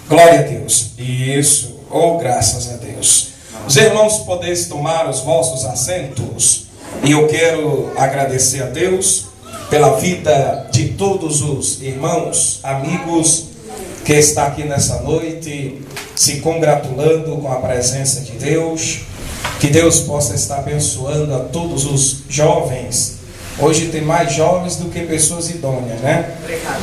Glória a Deus. Isso, graças a Deus. Os irmãos podem tomar os vossos assentos. E eu quero agradecer a Deus pela vida de todos os irmãos, amigos que estão aqui nessa noite, se congratulando com a presença de Deus. Que Deus possa estar abençoando a todos os jovens. Hoje tem mais jovens do que pessoas idôneas, né?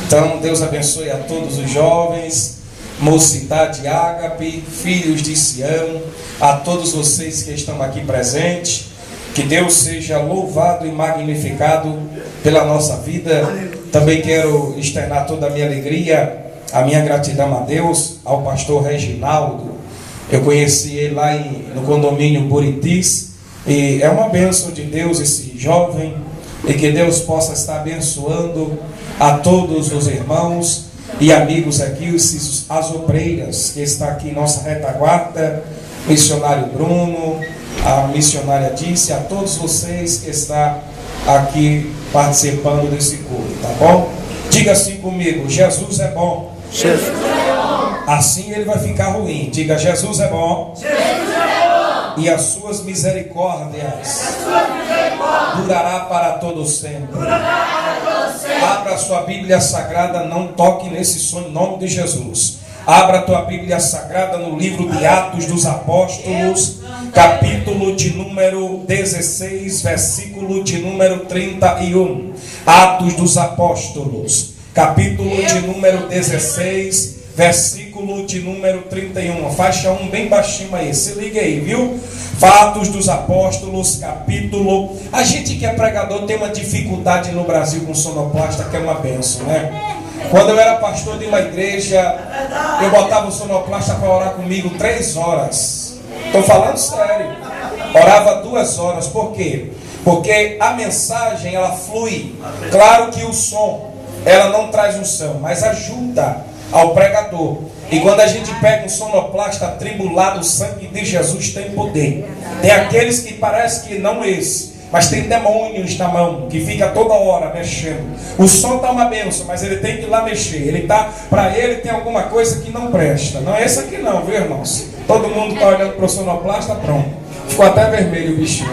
Então Deus abençoe a todos os jovens, mocidade ágape, filhos de Sião, a todos vocês que estão aqui presentes. Que Deus seja louvado e magnificado pela nossa vida. Também quero externar toda a minha alegria, a minha gratidão a Deus, ao pastor Reginaldo. Eu conheci ele lá no condomínio Buritis, e é uma bênção de Deus esse jovem, e que Deus possa estar abençoando a todos os irmãos e amigos aqui, as obreiras que está aqui em nossa retaguarda, missionário Bruno, a missionária Disse, a todos vocês que estão aqui participando desse culto, tá bom? Diga assim comigo: Jesus é bom. Jesus é bom. Assim ele vai ficar ruim. Diga: Jesus é bom. Jesus é bom. E as suas misericórdias durará para todo sempre. Abra a sua Bíblia Sagrada, não toque nesse sonho em nome de Jesus. Abra a tua Bíblia Sagrada no livro de Atos dos Apóstolos, capítulo de número 16, versículo de número 31. Atos dos Apóstolos, capítulo de número 16, versículo de número 31. Faixa 1 bem baixinho aí, se liga aí, viu? Atos dos Apóstolos, capítulo. A gente que é pregador tem uma dificuldade no Brasil com sonoplasta, que é uma benção, né? Quando eu era pastor de uma igreja, eu botava o sonoplasta para orar comigo 3 horas. Estou falando sério. Orava 2 horas. Por quê? Porque a mensagem, ela flui. Claro que o som, ela não traz unção, mas ajuda ao pregador. E quando a gente pega um sonoplasta atribulado, o sangue de Jesus tem poder. Tem aqueles que parece que não mas tem demônios na mão que fica toda hora mexendo. O som está uma benção, mas ele tem que ir lá mexer. Para ele tem alguma coisa que não presta. Não é esse aqui não, viu, irmãos? Todo mundo está olhando para o sonoplasta, pronto. Ficou até vermelho o bichinho.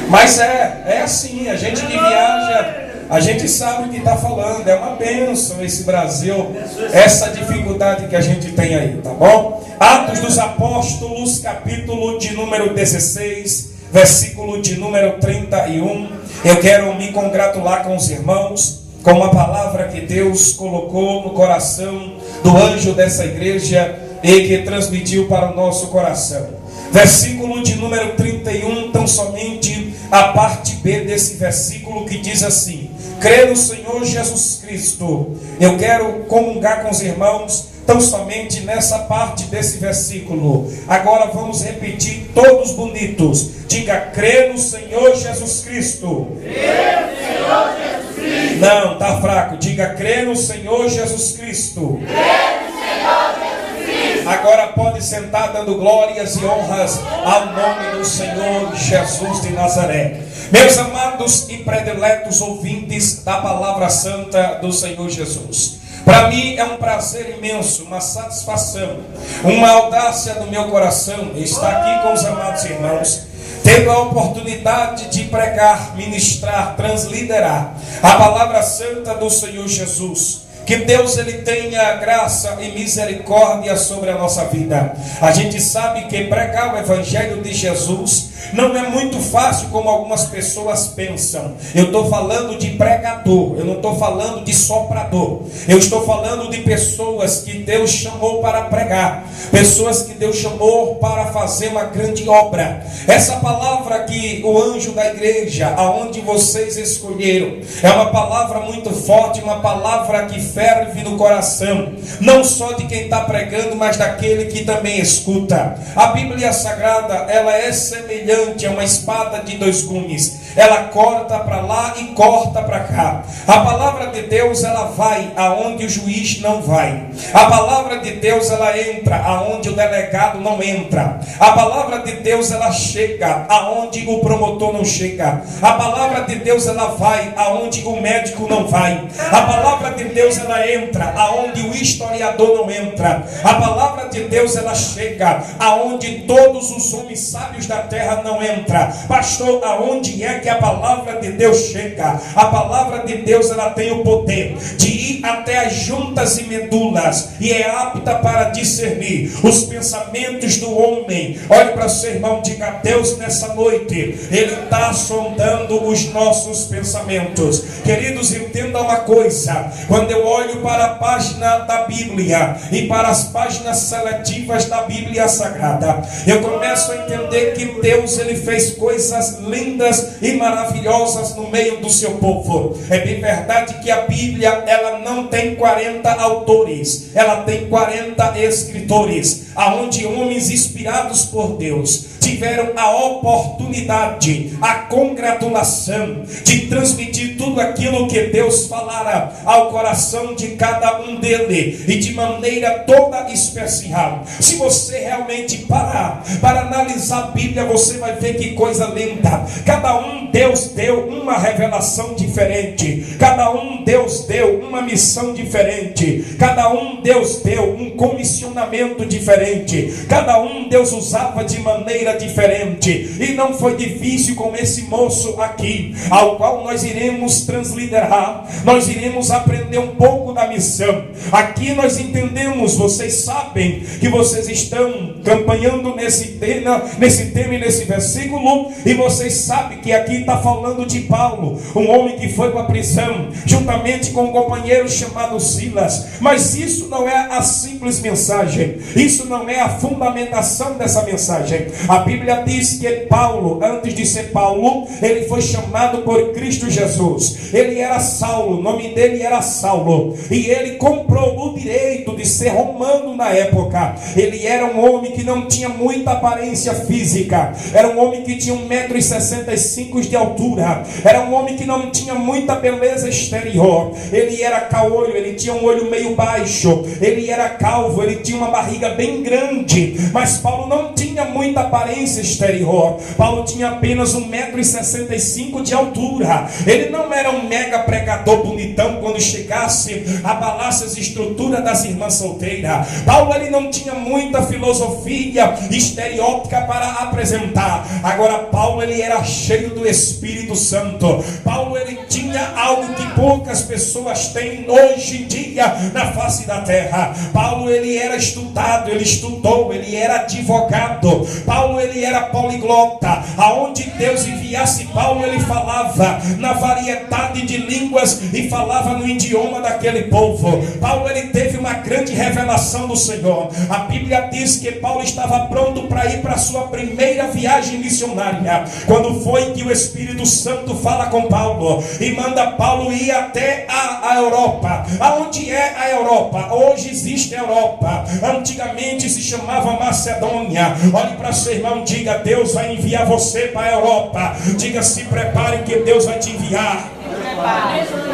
Mas é assim, a gente que viaja, a gente sabe o que está falando. É uma bênção esse Brasil, essa dificuldade que a gente tem aí, tá bom? Atos dos Apóstolos, capítulo de número 16, versículo de número 31. Eu quero me congratular com os irmãos com uma palavra que Deus colocou no coração do anjo dessa igreja e que transmitiu para o nosso coração. Versículo de número 31, tão somente a parte B desse versículo, que diz assim: crê no Senhor Jesus Cristo. Eu quero comungar com os irmãos tão somente nessa parte desse versículo. Agora vamos repetir todos bonitos. Diga: crê no Senhor Jesus Cristo. Crê no Senhor Jesus Cristo. Não, tá fraco. Diga: crê no Senhor Jesus Cristo. Crê no Senhor Jesus Cristo. Agora pode sentar dando glórias e honras ao nome do Senhor Jesus de Nazaré. Meus amados e prediletos ouvintes da palavra santa do Senhor Jesus, para mim é um prazer imenso, uma satisfação, uma audácia do meu coração estar aqui com os amados irmãos, tendo a oportunidade de pregar, ministrar, transliderar a palavra santa do Senhor Jesus. Que Deus ele tenha graça e misericórdia sobre a nossa vida. A gente sabe que pregar o Evangelho de Jesus não é muito fácil como algumas pessoas pensam. Eu estou falando de pregador, eu não estou falando de soprador. Eu estou falando de pessoas que Deus chamou para pregar, pessoas que Deus chamou para fazer uma grande obra. Essa palavra que o anjo da igreja, aonde vocês escolheram, é uma palavra muito forte, uma palavra que ferve no coração, não só de quem está pregando, mas daquele que também escuta. A Bíblia Sagrada, ela é semelhante a uma espada de 2 gumes. ela corta para lá e corta para cá. A palavra de Deus, ela vai aonde o juiz não vai. A palavra de Deus, ela entra aonde o delegado não entra. A palavra de Deus, ela chega aonde o promotor não chega. A palavra de Deus, ela vai aonde o médico não vai. A palavra de Deus, ela entra aonde o historiador não entra. A palavra de Deus, ela chega aonde todos os homens sábios da terra não entram. Pastor, aonde é que a palavra de Deus chega? A palavra de Deus, ela tem o poder de ir até as juntas e medulas e é apta para discernir os pensamentos do homem. Olhe para seu irmão, diga: a Deus, nessa noite Ele está sondando os nossos pensamentos. Queridos, entenda uma coisa: quando eu olho para a página da Bíblia e para as páginas seletivas da Bíblia Sagrada, eu começo a entender que Deus, Ele fez coisas lindas e maravilhosas no meio do seu povo. É bem verdade que a Bíblia, ela não tem 40 autores, ela tem 40 escritores, aonde homens inspirados por Deus tiveram a oportunidade, a congratulação de transmitir tudo aquilo que Deus falara ao coração de cada um dele, e de maneira toda especial. Se você realmente parar para analisar a Bíblia, você vai ver que coisa linda. Cada um Deus deu uma revelação diferente, cada um Deus deu uma missão diferente, cada um Deus deu um comissionamento diferente, cada um Deus usava de maneira diferente. E não foi difícil com esse moço aqui, ao qual nós iremos transliderar, nós iremos aprender um pouco da missão. Aqui nós entendemos, vocês sabem que vocês estão campanhando nesse tema e nesse versículo, e vocês sabem que aqui está falando de Paulo, um homem que foi para a prisão, juntamente com um companheiro chamado Silas. Mas isso não é a simples mensagem, isso não é a fundamentação dessa mensagem. A Bíblia diz que Paulo, antes de ser Paulo, ele foi chamado por Cristo Jesus. Ele era Saulo, o nome dele era Saulo, e ele comprou o direito de ser romano na época. Ele era um homem que não tinha muita aparência física, era um homem que tinha 1,65 m de altura, era um homem que não tinha muita beleza exterior. Ele era caolho, ele tinha um olho meio baixo, ele era calvo, ele tinha uma barriga bem grande. Mas Paulo não tinha muita aparência exterior. Paulo tinha apenas 1,65 m de altura. Ele não era um mega pregador bonitão, quando chegasse abalasse as estruturas das irmãs solteiras. Paulo, ele não tinha muita filosofia estereótica para apresentar. Agora Paulo, ele era cheio do Espírito Santo. Paulo, ele tinha algo que poucas pessoas têm hoje em dia na face da terra. Paulo, ele era estudado, ele estudou, ele era advogado. Paulo, ele era poliglota. Aonde Deus enviasse Paulo, ele falava na variedade de línguas e falava no idioma daquele povo. Paulo, ele teve uma grande revelação do Senhor. A Bíblia diz que Paulo estava pronto para ir para a sua primeira viagem missionária, quando foi que o Espírito Santo fala com Paulo e manda Paulo ir até a Europa. Aonde é a Europa? Hoje existe a Europa, antigamente se chamava Macedônia. Olhe para seu irmão, diga: Deus vai enviar você para a Europa. Diga: se prepare que Deus vai te enviar.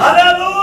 Aleluia!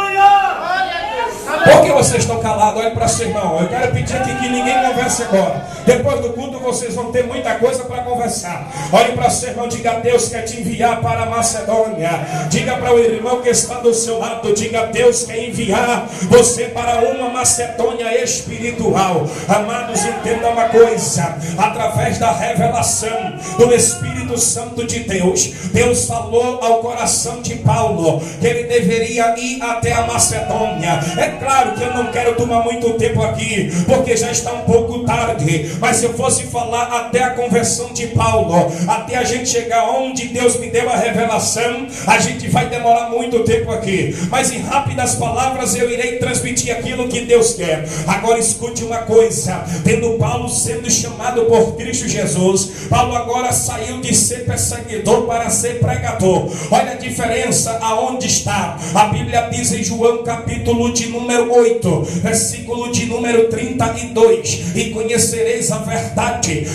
Por que vocês estão calados? Olhe para seu irmão. Eu quero pedir aqui que ninguém converse agora. Depois do culto vocês vão ter muita coisa para conversar. Olhe para seu irmão, diga: Deus quer te enviar para a Macedônia. Diga para o irmão que está do seu lado, diga: Deus quer enviar você para uma Macedônia espiritual. Amados, entenda uma coisa: através da revelação do Espírito Santo de Deus, Deus falou ao coração de Paulo que ele deveria ir até a Macedônia. É claro que eu não quero tomar muito tempo aqui, porque já está um pouco tarde, mas se eu fosse falar até a conversão de Paulo, até a gente chegar onde Deus me deu a revelação, a gente vai demorar muito tempo aqui. Mas em rápidas palavras eu irei transmitir aquilo que Deus quer. Agora escute uma coisa: tendo Paulo sendo chamado por Cristo Jesus, Paulo agora saiu de ser perseguidor para ser pregador. Olha a diferença aonde está. A Bíblia diz em João capítulo de número 8, 8, versículo de número 32. E conhecereis a verdade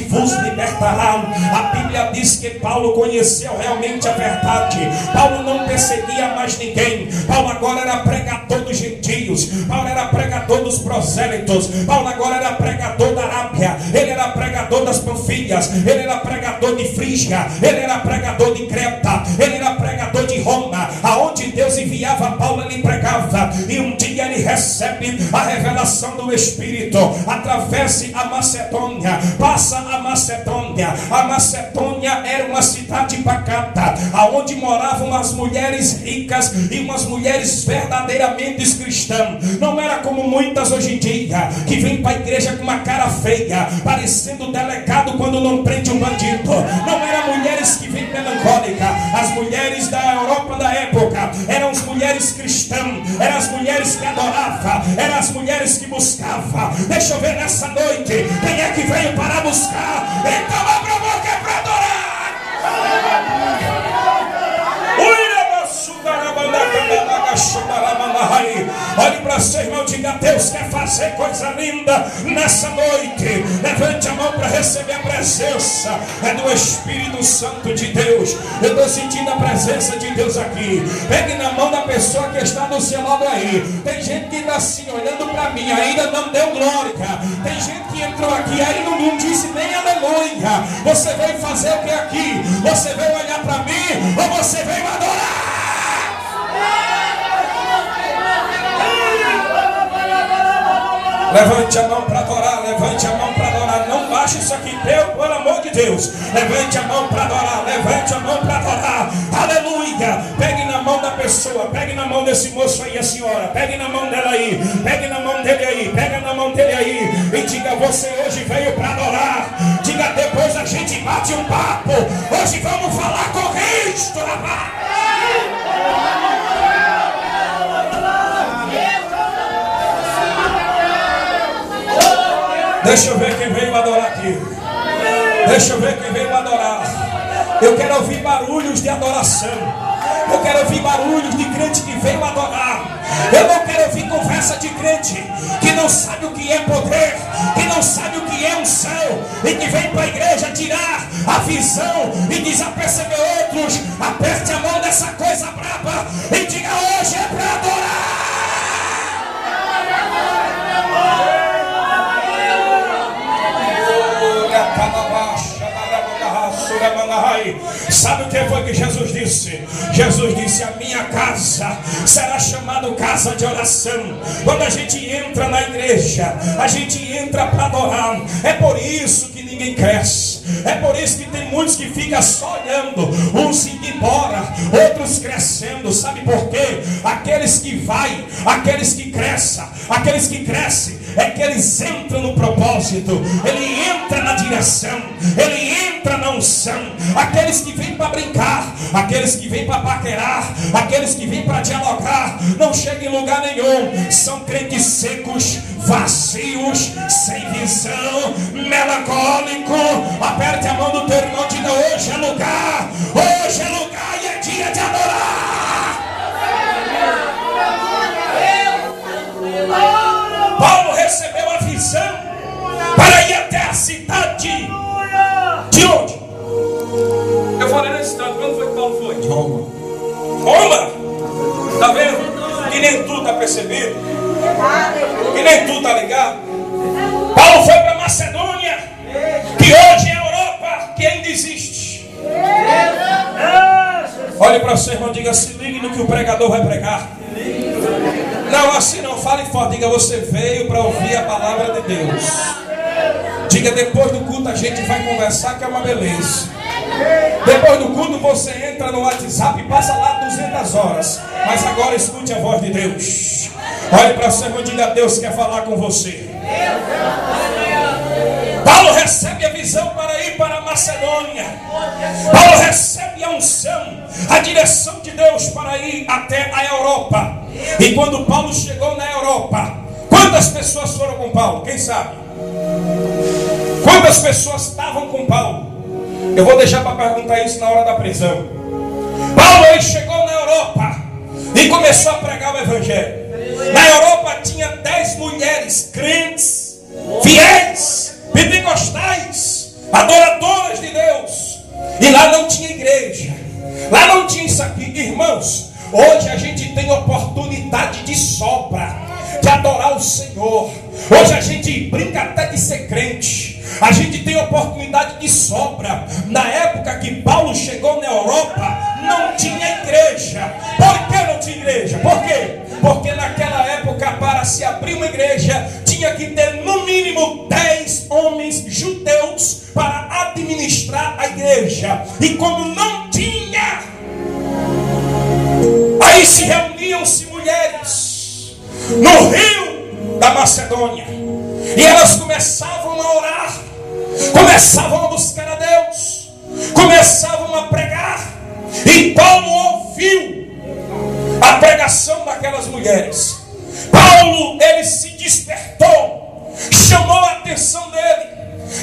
vos libertará. A Bíblia diz que Paulo conheceu realmente a verdade. Paulo não perseguia mais ninguém. Paulo agora era pregador dos gentios. Paulo era pregador dos prosélitos. Paulo agora era pregador da Arábia. Ele era pregador das Panfilhas. Ele era pregador de Frígia. Ele era pregador de Creta. Ele era pregador de Roma. Aonde Deus enviava Paulo, ele pregava. E um dia ele recebe a revelação do Espírito. Atravesse a Macedônia. Passa a Macedônia. A Macedônia era uma cidade pacata, aonde moravam umas mulheres ricas e umas mulheres verdadeiramente cristãs. Não era como muitas hoje em dia, que vêm para a igreja com uma cara feia, parecendo delegado quando não prende um bandido. Não eram mulheres que vêm melancólicas. As mulheres da Europa da época eram as mulheres cristãs, eram as mulheres que adoravam, eram as mulheres que buscavam. Deixa eu ver nessa noite quem é que veio para buscar. Então abra a boca para adorar. Olhe para seu irmão, diga: Deus quer fazer coisa linda nessa noite. Levante a mão para receber a presença do Espírito Santo de Deus. Eu estou sentindo a presença de Deus aqui. Pegue na mão da pessoa que está do seu lado aí. Tem gente que está assim olhando para mim, ainda não deu glória. Tem gente que entrou aqui aí não disse nem aleluia. Você veio fazer o que aqui? Você veio olhar para mim ou você veio adorar? Levante a mão para adorar, levante a mão para adorar. Não baixe isso aqui, pelo amor de Deus. Levante a mão para adorar, levante a mão para adorar. Aleluia. Pegue na mão da pessoa, pegue na mão desse moço aí, a senhora. Pegue na mão dela aí, pegue na mão dele aí, pega na mão dele aí. E diga: você hoje veio para adorar. Diga: depois a gente bate um papo. Hoje vamos falar com Cristo, rapaz. Deixa eu ver quem veio adorar aqui. Deixa eu ver quem veio adorar. Eu quero ouvir barulhos de adoração. Eu quero ouvir barulhos de crente que veio adorar. Eu não quero ouvir conversa de crente que não sabe o que é poder, que não sabe o que é unção, e que vem para a igreja tirar a visão e desaperceber outros. Aperte a mão dessa coisa braba e diga: hoje é para adorar. Sabe o que foi que Jesus disse? Jesus disse: a minha casa será chamada casa de oração. Quando a gente entra na igreja, a gente entra para adorar. É por isso que ninguém cresce. É por isso que tem muitos que ficam só olhando, uns indo embora, outros crescendo. Sabe por quê? Aqueles que vai, aqueles que crescem, é que eles entram no propósito, ele entra na direção, ele entra na unção. Aqueles que vêm para brincar, aqueles que vêm para paquerar, aqueles que vêm para dialogar, não chegam em lugar nenhum. São crentes secos, vazios, sem visão, melancólico. Aperte a mão do teu irmão e diga: hoje é lugar e é dia de adorar. Paulo recebeu a visão para ir até a cidade de onde? Eu falei nesse instante, quando foi que Paulo foi? De Roma. Roma? Está vendo? Que nem tu está percebendo. Que nem tu está ligado. Paulo foi para Macedônia, que hoje é a Europa, que ainda existe. Olhe para o seu irmão e diga: se ligue no que o pregador vai pregar. Não, assim não, fale forte. Diga: você veio para ouvir a palavra de Deus. Diga: depois do culto a gente vai conversar, que é uma beleza. Depois do culto você entra no WhatsApp e passa lá 200 horas. Mas agora escute a voz de Deus. Olhe para o seu irmão e diga: Deus quer falar com você. Paulo recebe a visão para ir para a Macedônia. Paulo recebe a unção, a direção de Deus para ir até a Europa. E quando Paulo chegou na Europa, quantas pessoas foram com Paulo? Quem sabe? Quantas pessoas estavam com Paulo? Eu vou deixar para perguntar isso na hora da prisão. Paulo, ele chegou na Europa e começou a pregar o Evangelho. Na Europa Jopa tinha 10 mulheres crentes, fiéis, pentecostais, adoradoras de Deus. E lá não tinha igreja, lá não tinha isso aqui. Irmãos, hoje a gente tem oportunidade de sobra de adorar o Senhor. Hoje a gente brinca até de ser crente. A gente tem oportunidade de sobra. Na época que Paulo chegou na Europa, não tinha igreja. Por que não tinha igreja? Por quê? Porque naquela época, para se abrir uma igreja, tinha que ter no mínimo 10 homens judeus para administrar a igreja. E como não tinha, aí se reuniam-se mulheres no rio da Macedônia, e elas começavam a orar, começavam a buscar a Deus, começavam a pregar. E Paulo ouviu a pregação daquelas mulheres. Paulo, ele se despertou, chamou a atenção dele,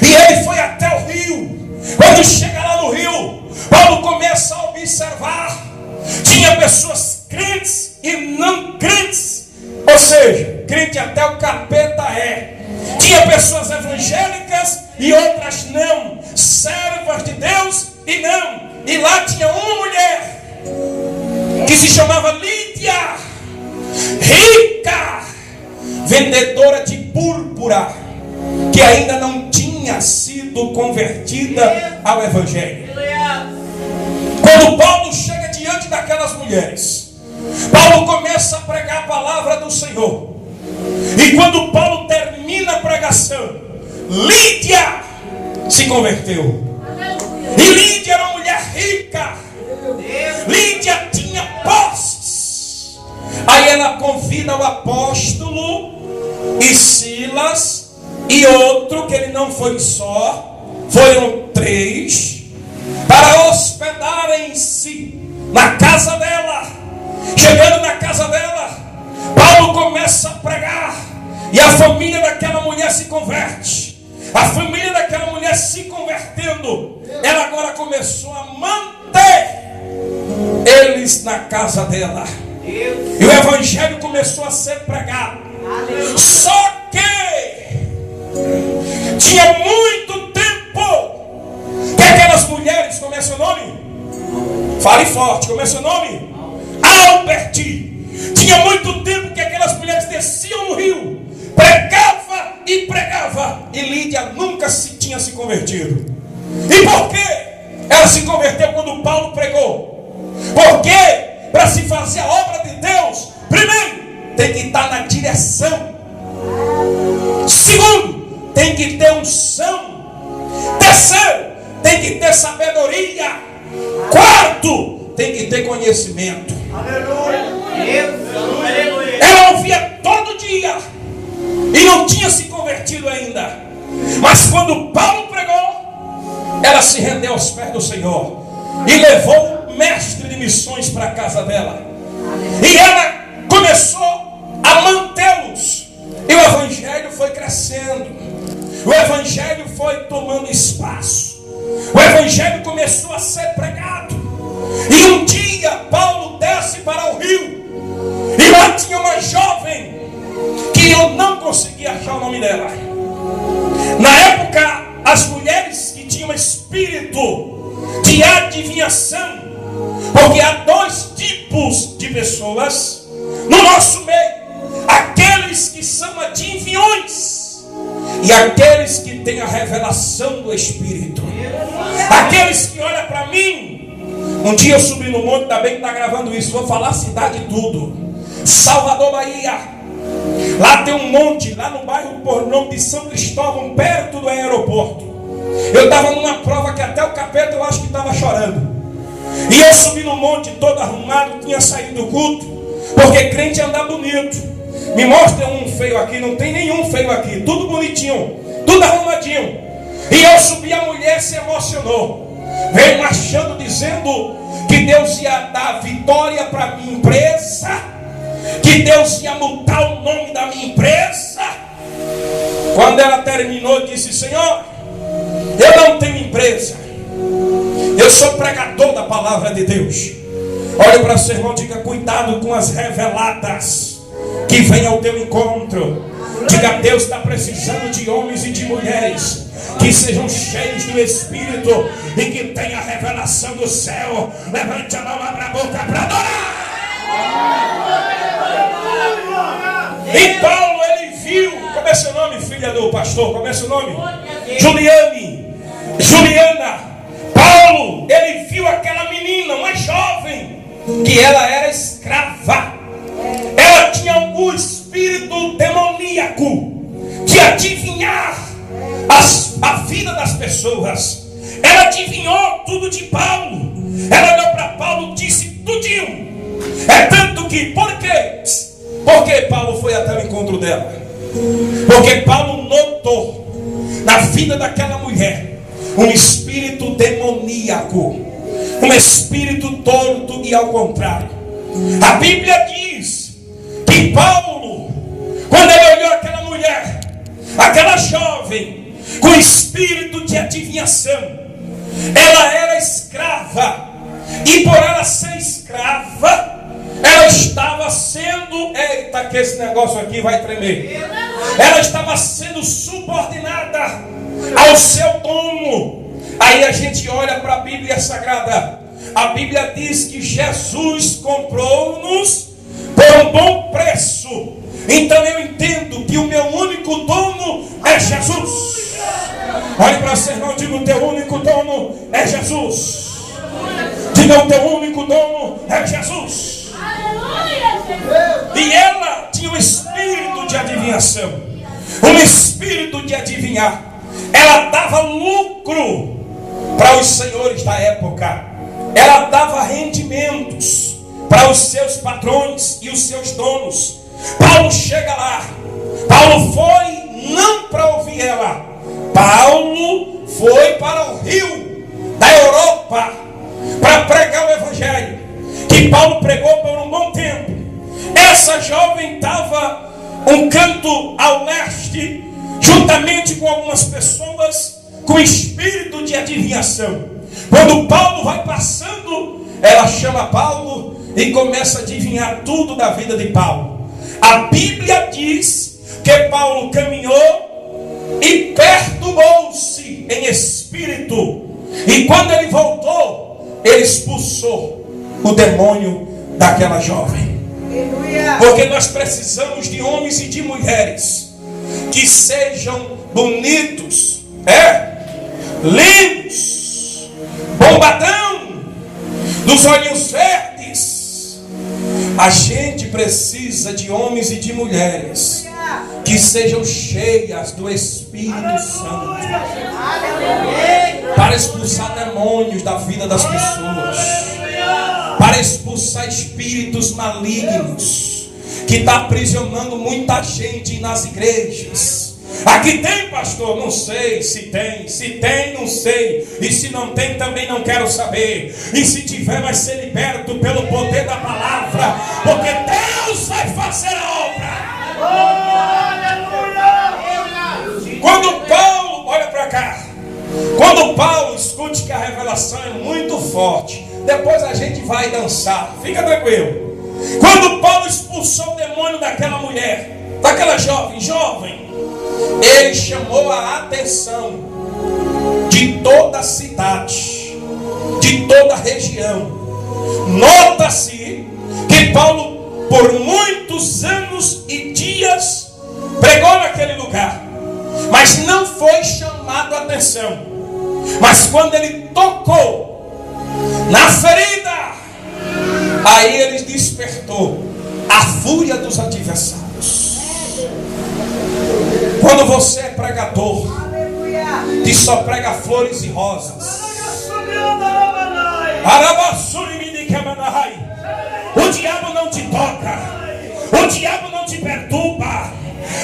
e ele foi até o rio. Quando chega lá no rio, Paulo começa a observar. Tinha pessoas crentes e não crentes, ou seja, crente até o capeta é. Tinha pessoas evangélicas e outras não, servas de Deus e não. E lá tinha uma mulher que se chamava Lídia, rica, vendedora de púrpura, que ainda não tinha sido convertida ao evangelho. Quando Paulo chega diante daquelas mulheres, Paulo começa a pregar a palavra do Senhor. E quando Paulo termina a pregação, Lídia se converteu. E Lídia era uma mulher rica. Lídia tinha posses. Aí ela convida o apóstolo e Silas e outro, que ele não foi só, foram 3, para hospedarem-se na casa dela. Chegando na casa dela, Paulo começa a pregar, e a família daquela mulher se converte. A família daquela mulher se convertendo, ela agora começou a manter eles na casa dela, e o evangelho começou a ser pregado. Só que tinha muito tempo que aquelas mulheres, como é seu nome? Fale forte, como é seu nome? Alberti. Tinha muito tempo que aquelas mulheres desciam no rio, pregava e pregava, e Lídia nunca tinha se convertido. E por que ela se converteu quando Paulo pregou? Porque para se fazer a obra de Deus, primeiro tem que estar na direção, segundo tem que ter unção, terceiro tem que ter sabedoria, quarto tem que ter conhecimento. Ela ouvia todo dia e não tinha se convertido ainda. Mas quando Paulo pregou, ela se rendeu aos pés do Senhor e levou o mestre de missões para a casa dela. E ela começou a mantê-los. E o evangelho foi crescendo. O evangelho foi tomando espaço. O evangelho começou a ser pregado. E um dia Paulo desce para o rio, e lá tinha uma jovem que eu não conseguia achar o nome dela. Na época, as mulheres que tinham espírito de adivinhação, porque há 2 tipos de pessoas no nosso meio: aqueles que são adivinhões e aqueles que têm a revelação do Espírito. Aqueles que olham para mim. Um dia eu subi no monte, ainda bem que está gravando isso, vou falar a cidade e tudo. Salvador, Bahia. Lá tem um monte, lá no bairro por nome de São Cristóvão, perto do aeroporto. Eu estava numa prova que até o capeta eu acho que estava chorando. E eu subi no monte todo arrumado, tinha saído do culto, porque crente anda bonito. Me mostra um feio aqui, não tem nenhum feio aqui, tudo bonitinho, tudo arrumadinho. E eu subi, a mulher se emocionou. Veio marchando dizendo que Deus ia dar vitória para a minha empresa, que Deus ia mudar o nome da minha empresa. Quando ela terminou, disse: Senhor, eu não tenho empresa, eu sou pregador da palavra de Deus. Olha para seu irmão, diga: cuidado com as reveladas. que venha ao teu encontro. Diga: Deus está precisando de homens e de mulheres que sejam cheios do Espírito e que tenham a revelação do céu. Levante a mão, abra a boca para adorar. E Paulo, ele viu. Como é seu nome, filha do pastor? Como é seu nome? Juliana. Paulo, ele viu aquela menina, uma jovem, que ela era escrava. Ela tinha um espírito demoníaco de adivinhar a vida das pessoas. Ela adivinhou tudo de Paulo. Ela olhou para Paulo e disse tudinho. É tanto que, por quê? Porque Paulo foi até o encontro dela. Porque Paulo notou na vida daquela mulher um espírito demoníaco, um espírito torto e ao contrário. A Bíblia diz que Paulo, quando ele olhou aquela mulher, aquela jovem com espírito de adivinhação, ela era escrava, e por ela ser escrava, ela estava sendo, eita, que esse negócio aqui vai tremer, ela estava sendo subordinada ao seu dono. Aí a gente olha para a Bíblia Sagrada. A Bíblia diz que Jesus comprou-nos por um bom preço. Então eu entendo que o meu único dono é Jesus. Olhe para seu irmão, diga: o teu único dono é Jesus. Diga: o teu único dono é Jesus. E ela tinha um espírito de adivinhação, um espírito de adivinhar. Ela dava lucro para os senhores da época. Ela dava rendimentos para os seus patrões e os seus donos. Paulo chega lá. Paulo foi não para ouvir ela. Paulo foi para o rio da Europa para pregar o evangelho, que Paulo pregou por um bom tempo. Essa jovem estava um canto ao leste, juntamente com algumas pessoas com espírito de adivinhação. Quando Paulo vai passando, ela chama Paulo e começa a adivinhar tudo da vida de Paulo. A Bíblia diz que Paulo caminhou e perturbou-se em espírito. E quando ele voltou, ele expulsou o demônio daquela jovem. Porque nós precisamos de homens e de mulheres que sejam bonitos, lindos, bombadão, dos olhos verdes. A gente precisa de homens e de mulheres que sejam cheias do Espírito Santo, para expulsar demônios da vida das pessoas, para expulsar espíritos malignos que está aprisionando muita gente nas igrejas. Aqui tem, pastor? Não sei se tem. Se tem, não sei. E se não tem, também não quero saber. E se tiver, vai ser liberto pelo poder da palavra, porque Deus vai fazer a obra. Quando Paulo, olha para cá, quando Paulo, escute que a revelação é muito forte. Depois a gente vai dançar, fica tranquilo. Quando Paulo expulsou o demônio daquela mulher, daquela jovem, ele chamou a atenção de toda a cidade, de toda a região. Nota-se que Paulo, por muitos anos e dias, pregou naquele lugar, mas não foi chamado a atenção. Mas quando ele tocou na ferida, aí ele despertou a fúria dos adversários. Quando você é pregador, que só prega flores e rosas, o diabo não te toca, o diabo não te perturba.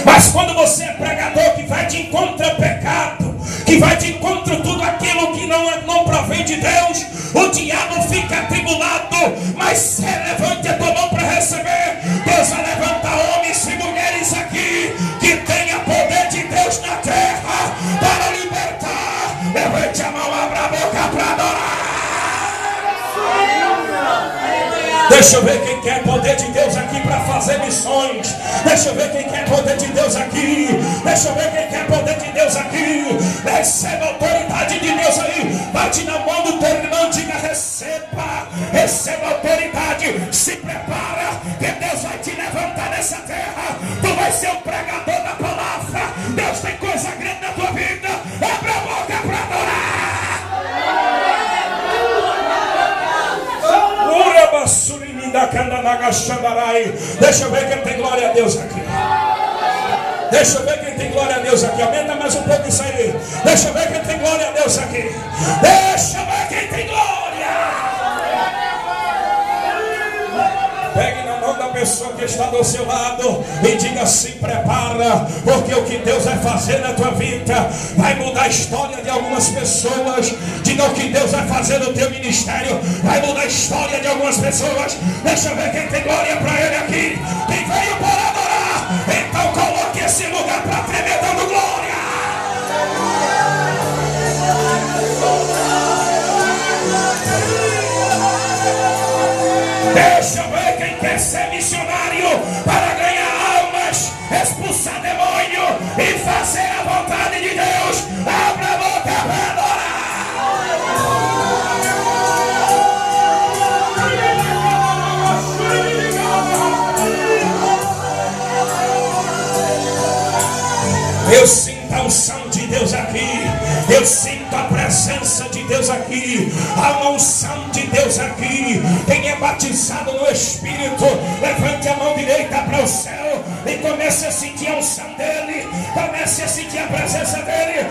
Mas quando você é pregador que vai de encontro ao pecado, que vai de encontro a tudo aquilo que não provém de Deus, o diabo fica atribulado. Mas se levante a tua mão para receber. Deus vai levantar homens e mulheres aqui que tenha poder de Deus na terra para libertar. Levante a mão, abra a boca para adorar. Deixa eu ver quem quer poder de Deus aqui para falar. fazer missões. Deixa eu ver quem quer poder de Deus aqui. Deixa eu ver quem quer poder de Deus aqui. Receba a autoridade de Deus aí. Bate na mão do teu irmão, diga: receba. Receba a autoridade. Se prepara, que Deus vai te levantar nessa terra. Tu vai ser um pregador da palavra. Deus tem coisa grande na tua vida. Abre a boca para adorar. Deixa eu ver quem tem glória a Deus aqui. Deixa eu ver quem tem glória a Deus aqui. Aumenta mais um pouco isso aí. Deixa eu ver quem tem glória a Deus aqui. Deixa eu ver quem tem glória. Pegue na mão da pessoa que está do seu lado e diga: se prepara, porque o que Deus vai fazer na tua vida vai mudar a história de algumas pessoas. Diga: o que Deus vai fazer no teu ministério vai mudar a história de algumas pessoas. Deixa eu ver quem tem glória para Ele aqui. Quem veio para adorar, então coloque esse lugar para tremer dando glória. Deixa eu ver quem quer ser missionário para ganhar almas, expulsar demônio e fazer a vontade de Deus. Abra a boca para adorar. Eu sinto a unção de Deus aqui. Eu sinto a presença de Deus aqui. Há uma unção de Deus aqui. Quem é batizado no Espírito, levante a mão direita para o céu e comece a sentir a unção dele. Comece a sentir a presença dele.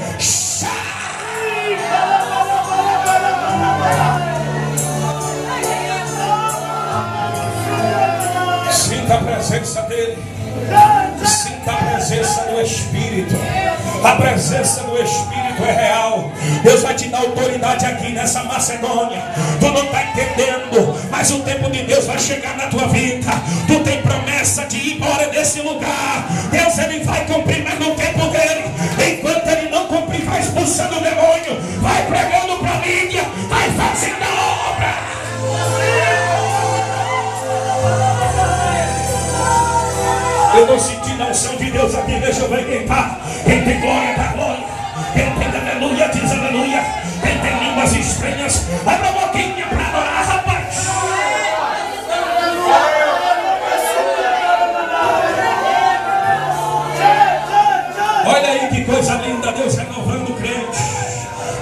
Sinta a presença dele. Sinta a presença do Espírito. A presença do Espírito é real. Deus vai te dar autoridade aqui nessa Macedônia. Tu não está entendendo, mas o tempo de Deus vai chegar na tua vida. Tu tem promessa de ir embora desse lugar. Deus, Ele vai cumprir, mas no tempo dele. Enquanto Ele não cumprir, vai expulsando o demônio, vai pregando para a Lídia, vai fazendo a obra. Eu estou sentindo a unção de Deus aqui. Deixa eu ver quem está. Quem tem glória, dá glória. Quem tem aleluia, diz aleluia. Quem tem línguas estranhas, abre a boquinha para adorar, rapaz. Olha aí que coisa linda, Deus renovando o crente.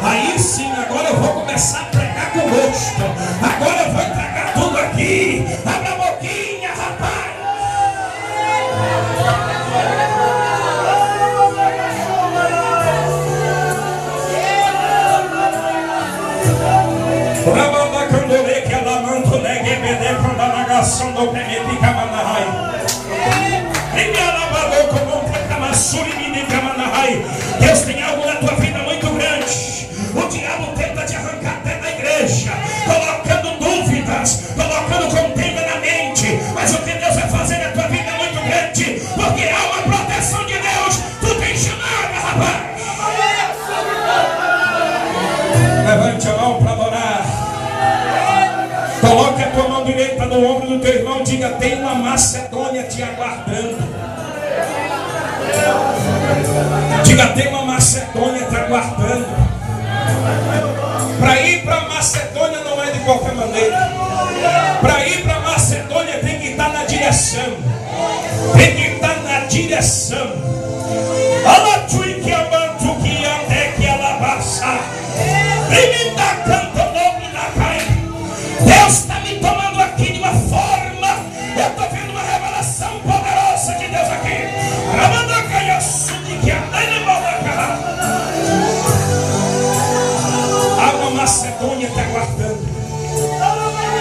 Aí sim, agora eu vou começar a pregar com gosto. Agora eu vou entregar tudo aqui. Abre a boquinha, rapaz. Deus tem algo na tua vida muito grande. O diabo tenta te arrancar até da igreja, colocando dúvidas, colocando contenda na mente. Mas o que Deus vai fazer na tua vida é muito grande, porque há uma proteção de Deus. Tu tem chamada, rapaz. Levante a mão para adorar. Coloque a tua mão direita no ombro do teu irmão. Diga: tem uma Macedônia te aguardando. Diga: tem uma Macedônia te aguardando. Para ir para Macedônia não é de qualquer maneira. Para ir para Macedônia tem que estar na direção. Tem que estar na direção. Deus está me tomando aqui de uma forma. Eu estou vendo uma revelação poderosa de Deus aqui. Há uma Macedônia te aguardando.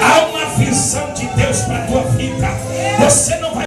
Há uma visão de Deus para a tua vida. Você não